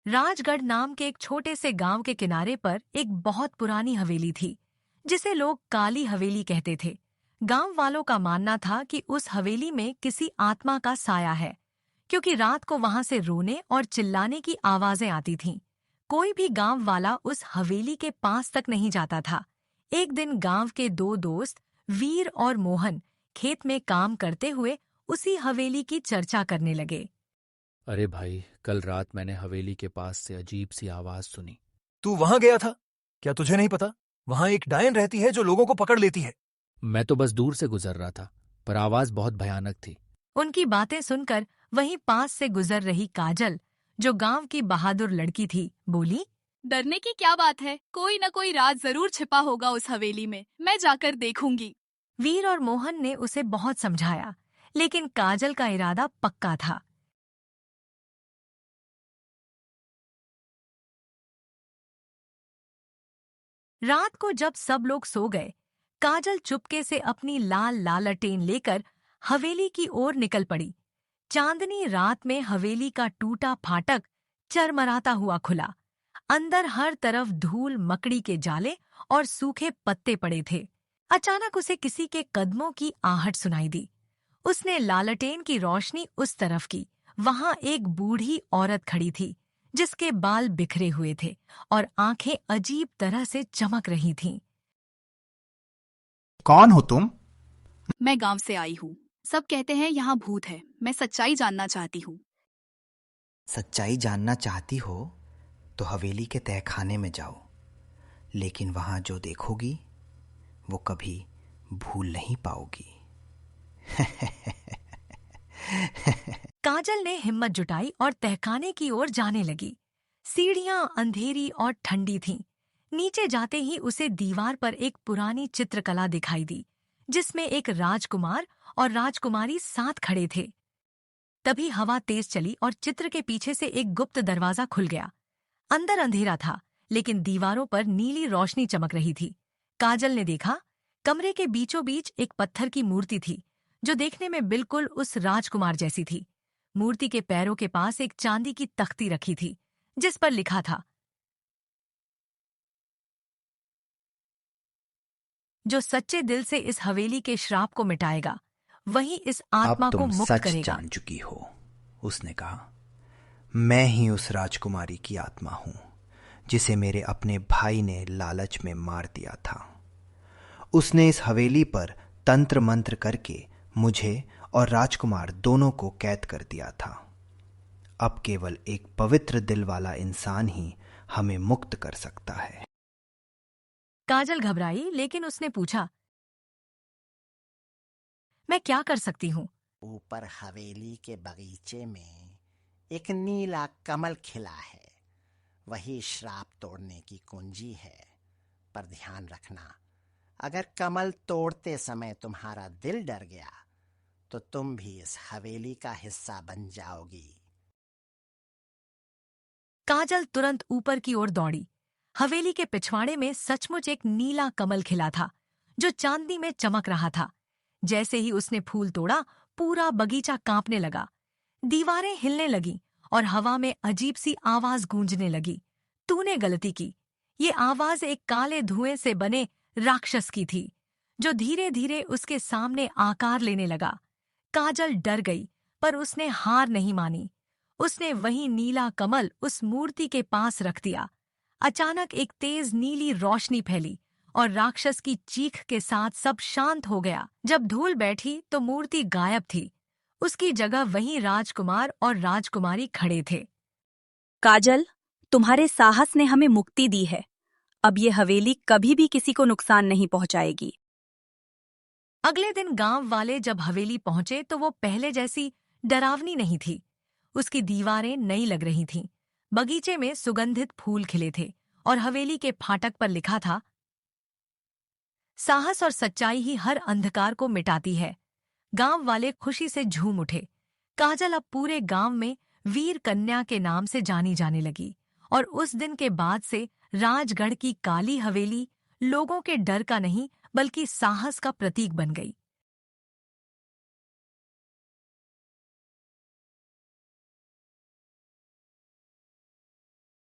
राजगढ़ नाम के एक छोटे से गांव के किनारे पर एक बहुत पुरानी हवेली थी, जिसे लोग काली हवेली कहते थे। गांव वालों का मानना था कि उस हवेली में किसी आत्मा का साया है, क्योंकि रात को वहां से रोने और चिल्लाने की आवाजें आती थीं। कोई भी गांव वाला उस हवेली के पास तक नहीं जाता था। एक दिन गांव के दो दोस्त वीर और मोहन खेत में काम करते हुए उसी हवेली की चर्चा करने लगे। अरे भाई, कल रात मैंने हवेली के पास से अजीब सी आवाज सुनी। तू वहां गया था? क्या तुझे नहीं पता? वहां एक डायन रहती है जो लोगों को पकड़ लेती है। मैं तो बस दूर से गुजर रहा था, पर आवाज बहुत भयानक थी। उनकी बातें सुनकर वहीं पास से गुजर रही काजल, जो गांव की बहादुर लड़की थी, बोली, डरने की क्या बात है, कोई न कोई राज जरूर छिपा होगा उस हवेली में, मैं जाकर देखूंगी। वीर और मोहन ने उसे बहुत समझाया, लेकिन काजल का इरादा पक्का था। रात को जब सब लोग सो गए, काजल चुपके से अपनी लाल लालटेन लेकर हवेली की ओर निकल पड़ी। चांदनी रात में हवेली का टूटा फाटक चरमराता हुआ खुला। अंदर हर तरफ धूल, मकड़ी के जाले और सूखे पत्ते पड़े थे। अचानक उसे किसी के कदमों की आहट सुनाई दी। उसने लालटेन की रोशनी उस तरफ की। वहां एक बूढ़ी औरत खड़ी थी, जिसके बाल बिखरे हुए थे और आंखें अजीब तरह से चमक रही थीं। कौन हो तुम? मैं गांव से आई हूँ। सब कहते हैं यहाँ भूत है, मैं सच्चाई जानना चाहती हूँ। सच्चाई जानना चाहती हो तो हवेली के तहखाने में जाओ, लेकिन वहां जो देखोगी वो कभी भूल नहीं पाओगी। काजल ने हिम्मत जुटाई और तहखाने की ओर जाने लगी। सीढ़ियां अंधेरी और ठंडी थीं। नीचे जाते ही उसे दीवार पर एक पुरानी चित्रकला दिखाई दी, जिसमें एक राजकुमार और राजकुमारी साथ खड़े थे। तभी हवा तेज चली और चित्र के पीछे से एक गुप्त दरवाजा खुल गया। अंदर अंधेरा था, लेकिन दीवारों पर नीली रोशनी चमक रही थी। काजल ने देखा, कमरे के बीचों बीच एक पत्थर की मूर्ति थी, जो देखने में बिल्कुल उस राजकुमार जैसी थी। मूर्ति के पैरों के पास एक चांदी की तख्ती रखी थी, जिस पर लिखा था, जो सच्चे दिल से इस हवेली के श्राप को मिटाएगा, वही इस आत्मा अब को तुम मुक्त सच करेगा। जान चुकी हो, उसने कहा। मैं ही उस राजकुमारी की आत्मा हूं, जिसे मेरे अपने भाई ने लालच में मार दिया था। उसने इस हवेली पर तंत्र मंत्र करके मुझे और राजकुमार दोनों को कैद कर दिया था। अब केवल एक पवित्र दिल वाला इंसान ही हमें मुक्त कर सकता है। काजल घबराई, लेकिन उसने पूछा, मैं क्या कर सकती हूँ? ऊपर हवेली के बगीचे में एक नीला कमल खिला है, वही श्राप तोड़ने की कुंजी है। पर ध्यान रखना, अगर कमल तोड़ते समय तुम्हारा दिल डर गया तो तुम भी इस हवेली का हिस्सा बन जाओगी। काजल तुरंत ऊपर की ओर दौड़ी। हवेली के पिछवाड़े में सचमुच एक नीला कमल खिला था, जो चांदनी में चमक रहा था। जैसे ही उसने फूल तोड़ा, पूरा बगीचा कांपने लगा। दीवारें हिलने लगीं और हवा में अजीब सी आवाज गूंजने लगी। तूने गलती की। ये आवाज एक काले धुएं से बने राक्षस की थी, जो धीरे धीरे उसके सामने आकार लेने लगा। काजल डर गई, पर उसने हार नहीं मानी। उसने वही नीला कमल उस मूर्ति के पास रख दिया। अचानक एक तेज नीली रोशनी फैली और राक्षस की चीख के साथ सब शांत हो गया। जब धूल बैठी तो मूर्ति गायब थी। उसकी जगह वहीं राजकुमार और राजकुमारी खड़े थे। काजल, तुम्हारे साहस ने हमें मुक्ति दी है। अब ये हवेली कभी भी किसी को नुकसान नहीं पहुंचाएगी। अगले दिन गांव वाले जब हवेली पहुंचे तो वो पहले जैसी डरावनी नहीं थी। उसकी दीवारें नई लग रही थीं। बगीचे में सुगंधित फूल खिले थे और हवेली के फाटक पर लिखा था, साहस और सच्चाई ही हर अंधकार को मिटाती है। गांव वाले खुशी से झूम उठे। काजल अब पूरे गांव में वीर कन्या के नाम से जानी जाने लगी और उस दिन के बाद से राजगढ़ की काली हवेली लोगों के डर का नहीं, बल्कि साहस का प्रतीक बन गई।